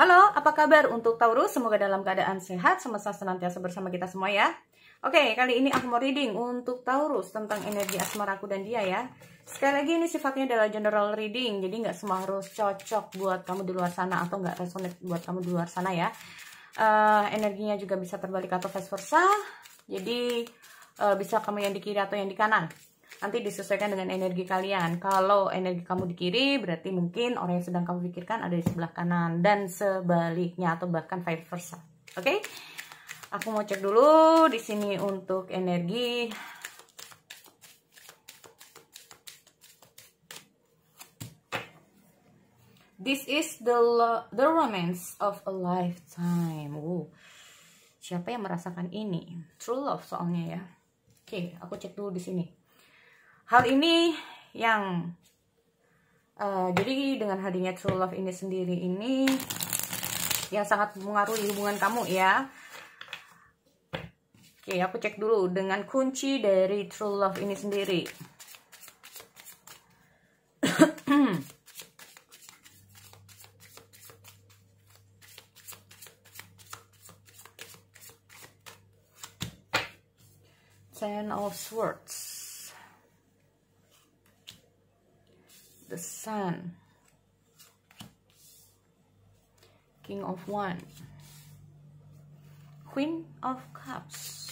Halo, apa kabar untuk Taurus? Semoga dalam keadaan sehat, semesta senantiasa bersama kita semua ya. Oke, kali ini aku mau reading untuk Taurus tentang energi asmaraku dan dia ya. Sekali lagi ini sifatnya adalah general reading, jadi nggak semua harus cocok buat kamu di luar sana atau nggak resonate buat kamu di luar sana ya. Energinya juga bisa terbalik atau vice versa, jadi bisa kamu yang di kiri atau yang di kanan. Nanti disesuaikan dengan energi kalian. Kalau energi kamu di kiri, berarti mungkin orang yang sedang kamu pikirkan ada di sebelah kanan. Dan sebaliknya, atau bahkan vice versa. Oke? Aku mau cek dulu di sini untuk energi. This is the romance of a lifetime. Siapa yang merasakan ini? True love soalnya ya. Oke, aku cek dulu di sini. Hal ini yang jadi dengan hadirnya true love ini sendiri ini yang sangat mengaruhi hubungan kamu ya. Oke, aku cek dulu dengan kunci dari true love ini sendiri. Ten of Swords. The Sun, King of Wands, Queen of Cups,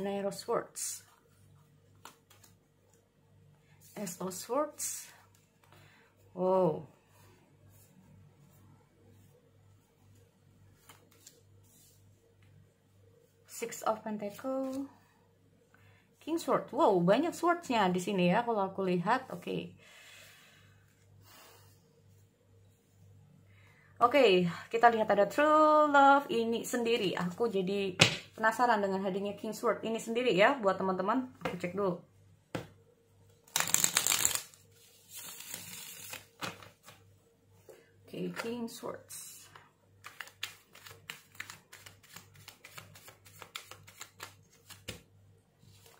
Knight of Swords, Ace of Swords. Oh, Six of Pentacles, King Sword. Wow, banyak swordsnya di sini ya kalau aku lihat. Oke. Oke, kita lihat ada true love ini sendiri. Aku jadi penasaran dengan hadirnya King Sword ini sendiri ya buat teman-teman. Aku cek dulu. Oke, King Swords.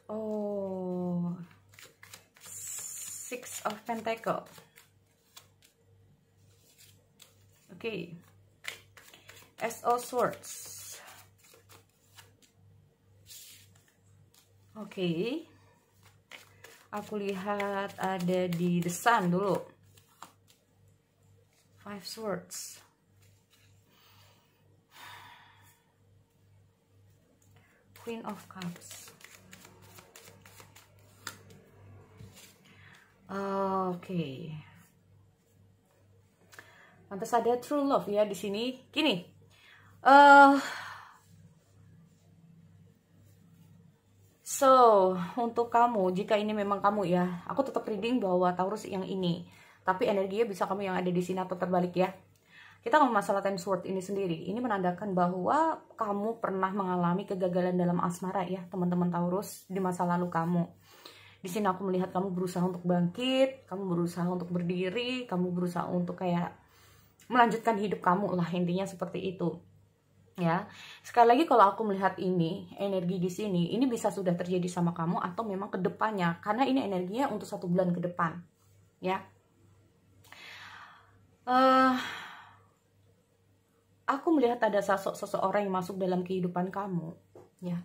Oh, Six of Pentacles. Oke, Ace of Swords. Oke, aku lihat ada di The Sun dulu. Five Swords. Queen of Cups. Oke. Pantas ada true love ya di sini. Gini. So, untuk kamu, jika ini memang kamu ya, aku tetap reading bahwa Taurus yang ini. Tapi energinya bisa kamu yang ada di sini atau terbalik ya. Kita ngomong masalah Ten Swords ini sendiri. Ini menandakan bahwa kamu pernah mengalami kegagalan dalam asmara ya, teman-teman Taurus, di masa lalu kamu. Di sini aku melihat kamu berusaha untuk bangkit, kamu berusaha untuk berdiri, kamu berusaha untuk kayak melanjutkan hidup kamu lah, intinya seperti itu. Ya. Sekali lagi kalau aku melihat ini, energi di sini, ini bisa sudah terjadi sama kamu atau memang ke depannya, karena ini energinya untuk 1 bulan ke depan. Ya. Aku melihat ada sosok seseorang yang masuk dalam kehidupan kamu, ya.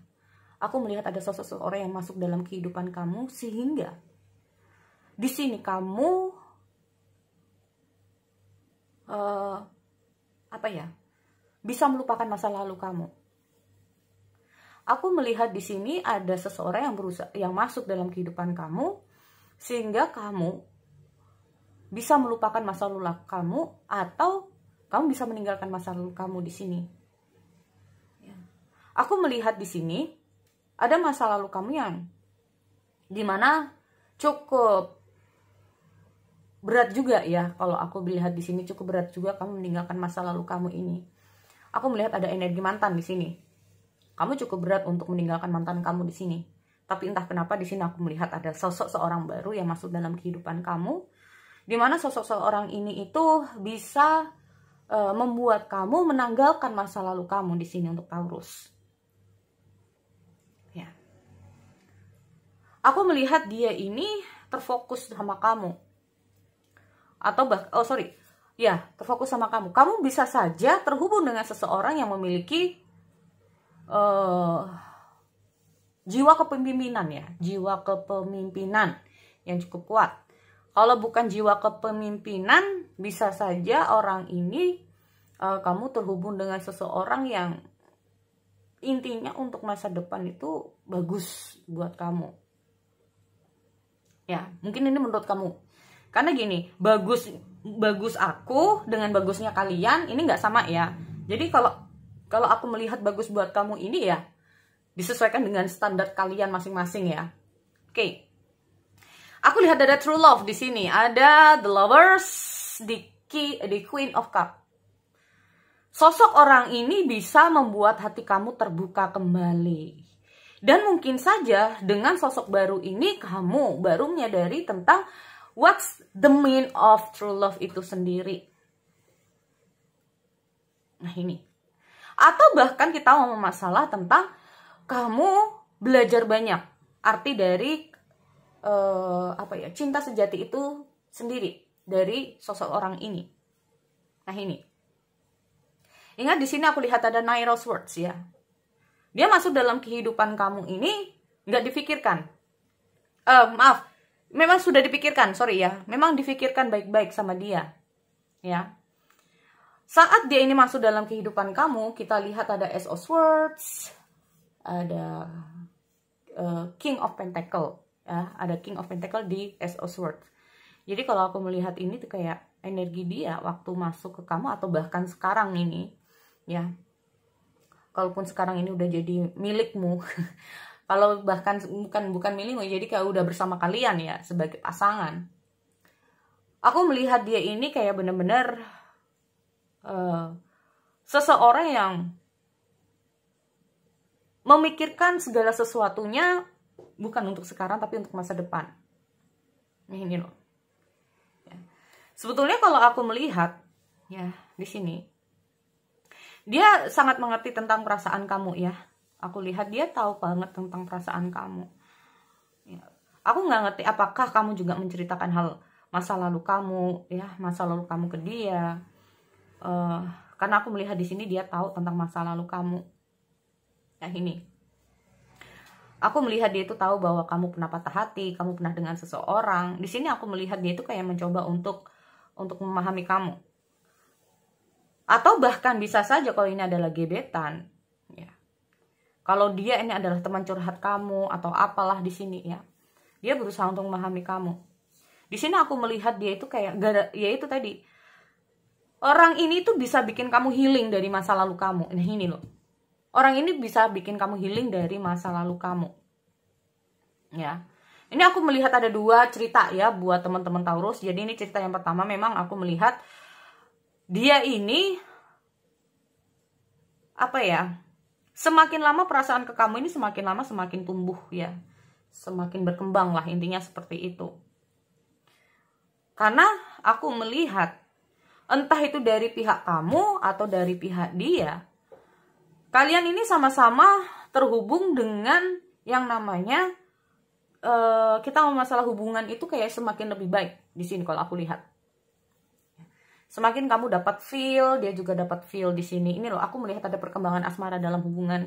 Aku melihat ada sosok seseorang yang masuk dalam kehidupan kamu sehingga di sini kamu bisa melupakan masa lalu kamu. Aku melihat di sini ada seseorang yang masuk dalam kehidupan kamu sehingga kamu bisa melupakan masa lalu kamu atau kamu bisa meninggalkan masa lalu kamu di sini. Ya. Aku melihat di sini ada masa lalu kamu yang dimana cukup berat juga ya. Kalau aku melihat di sini cukup berat juga kamu meninggalkan masa lalu kamu ini. Aku melihat ada energi mantan di sini. Kamu cukup berat untuk meninggalkan mantan kamu di sini. Tapi entah kenapa di sini aku melihat ada sosok seorang baru yang masuk dalam kehidupan kamu. Dimana sosok seorang ini itu bisa membuat kamu menanggalkan masa lalu kamu di sini untuk Taurus. Ya. Aku melihat dia ini terfokus sama kamu. Atau terfokus sama kamu. Kamu bisa saja terhubung dengan seseorang yang memiliki jiwa kepemimpinan ya, jiwa kepemimpinan yang cukup kuat. Kalau bukan jiwa kepemimpinan, bisa saja orang ini kamu terhubung dengan seseorang yang intinya untuk masa depan itu bagus buat kamu. Ya, mungkin ini menurut kamu. Karena gini, bagus aku dengan bagusnya kalian ini nggak sama ya. Jadi kalau aku melihat bagus buat kamu ini ya disesuaikan dengan standar kalian masing-masing ya. Oke. Aku lihat ada true love di sini, ada the lovers, the queen of cup. Sosok orang ini bisa membuat hati kamu terbuka kembali. Dan mungkin saja dengan sosok baru ini kamu baru menyadari tentang what's the meaning of true love itu sendiri. Nah ini. Atau bahkan kita mau masalah tentang kamu belajar banyak. Arti dari cinta sejati itu sendiri dari sosok orang ini. Nah ini. Ingat di sini aku lihat ada Nine of Swords ya. Dia masuk dalam kehidupan kamu ini nggak difikirkan. Memang sudah dipikirkan, sorry ya. Memang difikirkan baik-baik sama dia. Ya. Saat dia ini masuk dalam kehidupan kamu, kita lihat ada Ace of Swords, ada King of Pentacle. Ya, ada King of Pentacle di Ace of Swords. Jadi kalau aku melihat ini tuh kayak energi dia waktu masuk ke kamu atau bahkan sekarang ini, ya. Kalaupun sekarang ini udah jadi milikmu, kalau bahkan bukan milikmu, jadi kayak udah bersama kalian ya sebagai pasangan. Aku melihat dia ini kayak bener-bener seseorang yang memikirkan segala sesuatunya bukan untuk sekarang tapi untuk masa depan. Nah ini loh. Ya. Sebetulnya kalau aku melihat ya di sini dia sangat mengerti tentang perasaan kamu ya. Aku lihat dia tahu banget tentang perasaan kamu. Ya. Aku nggak ngerti apakah kamu juga menceritakan hal masa lalu kamu ya, masa lalu kamu ke dia. Karena aku melihat di sini dia tahu tentang masa lalu kamu. Nah ini. Aku melihat dia itu tahu bahwa kamu pernah patah hati, kamu pernah dengan seseorang. Di sini aku melihat dia itu kayak mencoba untuk memahami kamu. Atau bahkan bisa saja kalau ini adalah gebetan, ya. Kalau dia ini adalah teman curhat kamu atau apalah di sini ya. Dia berusaha untuk memahami kamu. Di sini aku melihat dia itu kayak ya itu tadi. Orang ini tuh bisa bikin kamu healing dari masa lalu kamu. Nah ini loh. Orang ini bisa bikin kamu healing dari masa lalu kamu. Ya. Ini aku melihat ada dua cerita ya buat teman-teman Taurus. Jadi ini cerita yang pertama memang aku melihat dia ini semakin lama perasaan ke kamu ini semakin lama semakin tumbuh ya. Semakin berkembang lah intinya seperti itu. Karena aku melihat entah itu dari pihak kamu atau dari pihak dia, kalian ini sama-sama terhubung dengan yang namanya kita mau masalah hubungan itu kayak semakin lebih baik di sini kalau aku lihat. Semakin kamu dapat feel, dia juga dapat feel di sini. Ini loh, aku melihat ada perkembangan asmara dalam hubungan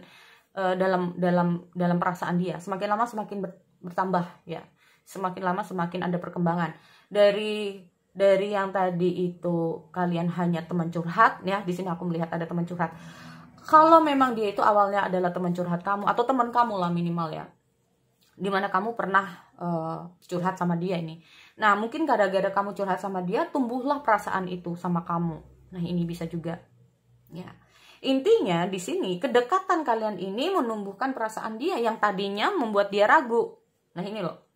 dalam perasaan dia. Semakin lama semakin bertambah ya. Semakin lama semakin ada perkembangan. Dari yang tadi itu kalian hanya teman curhat ya. Di sini aku melihat ada teman curhat. Kalau memang dia itu awalnya adalah teman curhat kamu atau teman kamu lah minimal ya, dimana kamu pernah curhat sama dia ini. Nah mungkin gara-gara kamu curhat sama dia tumbuhlah perasaan itu sama kamu. Nah ini bisa juga. Ya intinya di sini kedekatan kalian ini menumbuhkan perasaan dia yang tadinya membuat dia ragu. Nah ini loh,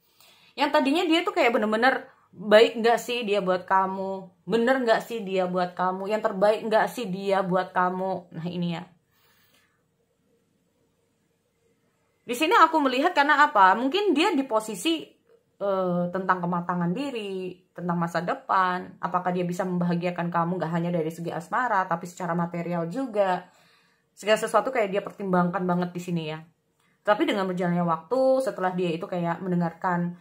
yang tadinya dia tuh kayak bener-bener baik nggak sih dia buat kamu, bener nggak sih dia buat kamu, yang terbaik nggak sih dia buat kamu. Nah ini ya. Di sini aku melihat karena apa? Mungkin dia di posisi tentang kematangan diri, tentang masa depan, apakah dia bisa membahagiakan kamu gak hanya dari segi asmara tapi secara material juga. Segala sesuatu kayak dia pertimbangkan banget di sini ya. Tapi dengan berjalannya waktu, setelah dia itu kayak mendengarkan,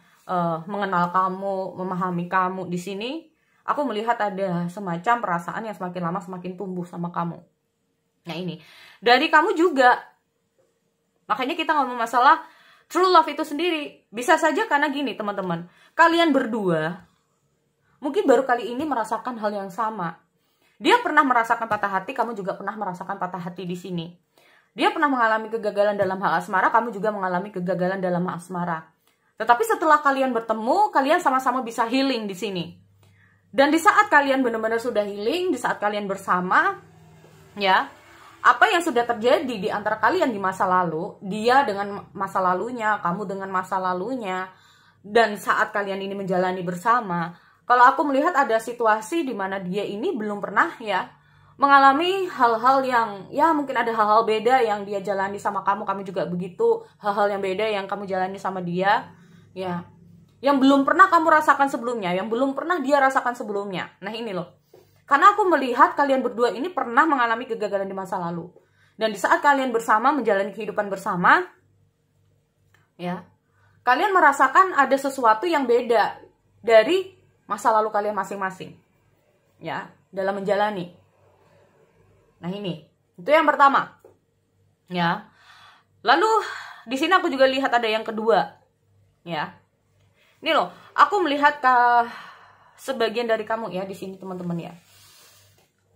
mengenal kamu, memahami kamu di sini, aku melihat ada semacam perasaan yang semakin lama semakin tumbuh sama kamu. Nah ini, dari kamu juga. Makanya kita ngomong masalah true love itu sendiri. Bisa saja karena gini teman-teman, kalian berdua mungkin baru kali ini merasakan hal yang sama. Dia pernah merasakan patah hati, kamu juga pernah merasakan patah hati di sini. Dia pernah mengalami kegagalan dalam hal asmara, kamu juga mengalami kegagalan dalam hal asmara. Tetapi setelah kalian bertemu, kalian sama-sama bisa healing di sini. Dan di saat kalian benar-benar sudah healing, di saat kalian bersama, ya, apa yang sudah terjadi di antara kalian di masa lalu, dia dengan masa lalunya, kamu dengan masa lalunya, dan saat kalian ini menjalani bersama, kalau aku melihat ada situasi di mana dia ini belum pernah ya mengalami hal-hal yang ya mungkin ada hal-hal beda yang dia jalani sama kamu, kami juga begitu, hal-hal yang beda yang kamu jalani sama dia, ya, yang belum pernah kamu rasakan sebelumnya, yang belum pernah dia rasakan sebelumnya. Nah ini loh, karena aku melihat kalian berdua ini pernah mengalami kegagalan di masa lalu, dan di saat kalian bersama menjalani kehidupan bersama, ya, kalian merasakan ada sesuatu yang beda dari masa lalu kalian masing-masing, ya, dalam menjalani. Nah ini, itu yang pertama, ya. Lalu di sini aku juga lihat ada yang kedua, ya. Ini loh, aku melihat sebagian dari kamu ya di sini teman-teman ya.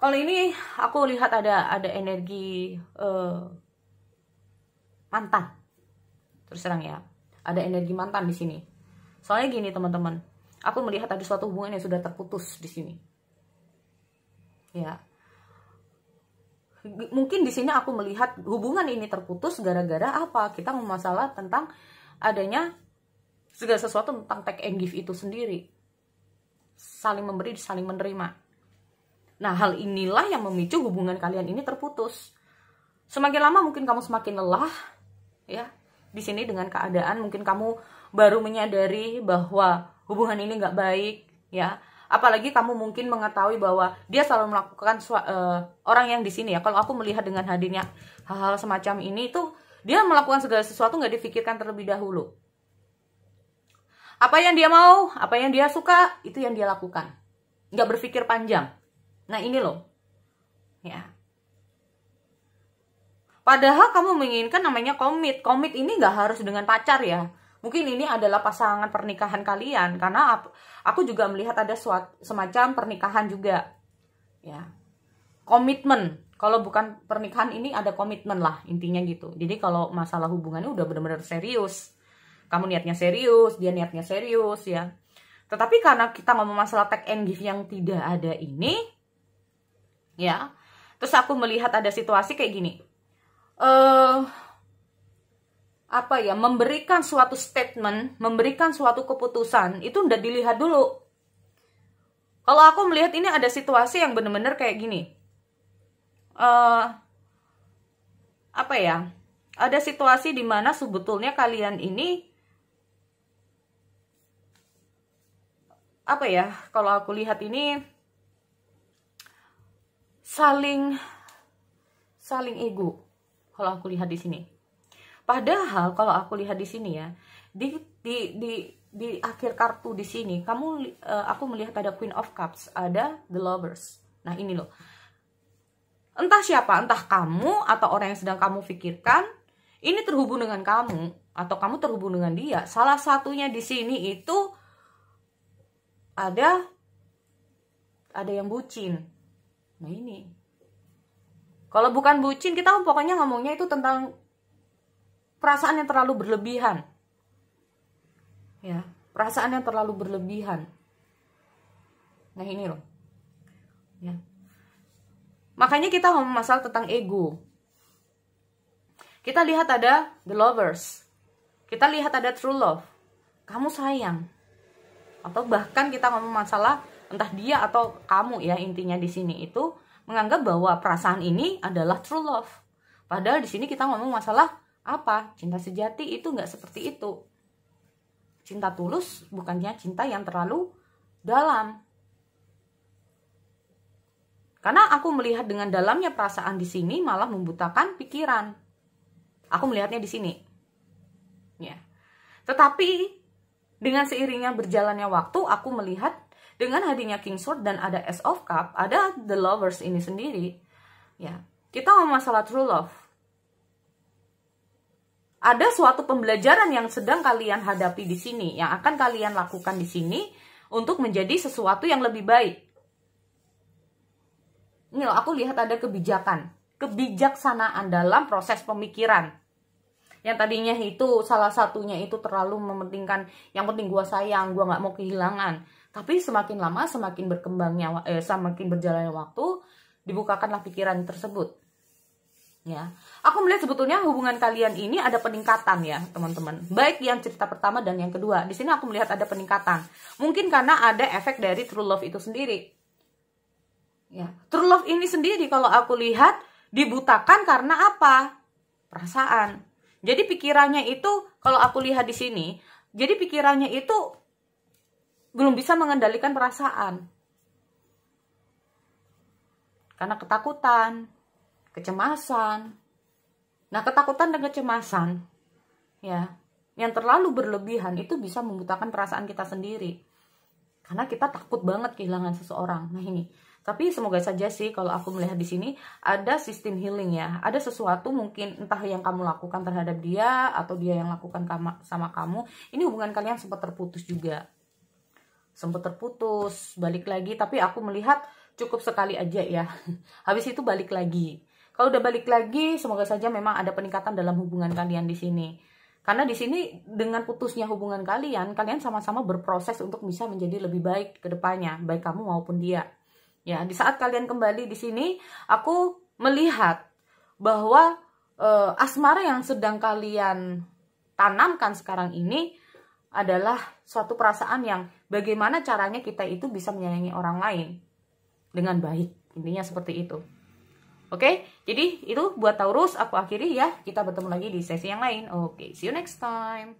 Kalau ini aku lihat ada energi mantan, terus terang ya, ada energi mantan di sini. Soalnya gini teman-teman, aku melihat ada suatu hubungan yang sudah terputus di sini, ya. Mungkin di sini aku melihat hubungan ini terputus gara-gara apa? Kita ngomong masalah tentang adanya segala sesuatu tentang take and give itu sendiri. Saling memberi, saling menerima. Nah, hal inilah yang memicu hubungan kalian ini terputus. Semakin lama mungkin kamu semakin lelah, ya. Di sini dengan keadaan mungkin kamu baru menyadari bahwa hubungan ini nggak baik, ya. Apalagi kamu mungkin mengetahui bahwa dia selalu melakukan orang yang di sini ya. Kalau aku melihat dengan hadirnya hal-hal semacam ini tuh, dia melakukan segala sesuatu nggak difikirkan terlebih dahulu. Apa yang dia mau, apa yang dia suka, itu yang dia lakukan. Nggak berpikir panjang. Nah ini loh, ya. Padahal kamu menginginkan namanya komit. Komit ini nggak harus dengan pacar ya. Mungkin ini adalah pasangan pernikahan kalian, karena aku juga melihat ada semacam pernikahan juga, ya. Komitmen. Kalau bukan pernikahan ini ada komitmen lah, intinya gitu. Jadi kalau masalah hubungannya udah benar-benar serius, kamu niatnya serius, dia niatnya serius, ya. Tetapi karena kita ngomong masalah take and give yang tidak ada ini, ya. Terus aku melihat ada situasi kayak gini. Apa ya, memberikan suatu statement, memberikan suatu keputusan, itu udah dilihat dulu. Kalau aku melihat ini ada situasi yang benar-benar kayak gini. Apa ya, ada situasi dimana sebetulnya kalian ini, apa ya, kalau aku lihat ini, saling ego. Kalau aku lihat di sini. Padahal kalau aku lihat di sini ya, di akhir kartu di sini, aku melihat ada Queen of Cups, ada the Lovers. Nah ini loh, entah siapa, entah kamu atau orang yang sedang kamu pikirkan, ini terhubung dengan kamu atau kamu terhubung dengan dia. Salah satunya di sini itu ada yang bucin. Nah ini, kalau bukan bucin, kita pokoknya ngomongnya itu tentang perasaan yang terlalu berlebihan, ya, perasaan yang terlalu berlebihan. Nah ini loh, ya. Makanya kita ngomong masalah tentang ego. Kita lihat ada the Lovers, kita lihat ada true love, kamu sayang, atau bahkan kita ngomong masalah entah dia atau kamu ya, intinya di sini itu menganggap bahwa perasaan ini adalah true love. Padahal di sini kita ngomong masalah apa? Cinta sejati itu nggak seperti itu. Cinta tulus bukannya cinta yang terlalu dalam. Karena aku melihat dengan dalamnya perasaan di sini malah membutakan pikiran. Aku melihatnya di sini. Ya. Tetapi dengan seiringnya berjalannya waktu, aku melihat dengan hadirnya King Sword dan ada Ace of Cup, ada The Lovers ini sendiri. Ya. Kita ngomong masalah true love. Ada suatu pembelajaran yang sedang kalian hadapi di sini, yang akan kalian lakukan di sini untuk menjadi sesuatu yang lebih baik. Ini loh, aku lihat ada kebijaksanaan dalam proses pemikiran. Yang tadinya itu salah satunya itu terlalu mementingkan yang penting gua sayang, gua nggak mau kehilangan. Tapi semakin lama semakin berkembangnya, semakin berjalannya waktu, dibukakanlah pikiran tersebut. Ya, aku melihat sebetulnya hubungan kalian ini ada peningkatan ya teman-teman. Baik yang cerita pertama dan yang kedua. Di sini aku melihat ada peningkatan. Mungkin karena ada efek dari true love itu sendiri. Ya, true love ini sendiri kalau aku lihat dibutakan karena apa? Perasaan. Jadi pikirannya itu kalau aku lihat di sini, jadi pikirannya itu belum bisa mengendalikan perasaan. Karena ketakutan, kecemasan. Nah, ketakutan dan kecemasan ya, yang terlalu berlebihan itu bisa membutakan perasaan kita sendiri. Karena kita takut banget kehilangan seseorang. Nah, ini. Tapi semoga saja sih kalau aku melihat di sini ada sistem healing ya. Ada sesuatu mungkin entah yang kamu lakukan terhadap dia atau dia yang lakukan sama kamu. Ini hubungan kalian sempat terputus juga. Sempat terputus, balik lagi. Tapi aku melihat cukup sekali aja ya. Habis itu balik lagi. Kalau udah balik lagi, semoga saja memang ada peningkatan dalam hubungan kalian di sini. Karena di sini dengan putusnya hubungan kalian, kalian sama-sama berproses untuk bisa menjadi lebih baik ke depannya, baik kamu maupun dia. Ya, di saat kalian kembali di sini, aku melihat bahwa asmara yang sedang kalian tanamkan sekarang ini adalah suatu perasaan yang bagaimana caranya kita itu bisa menyayangi orang lain dengan baik. Intinya seperti itu. Oke, jadi itu buat Taurus, aku akhiri ya. Kita bertemu lagi di sesi yang lain. Oke, see you next time.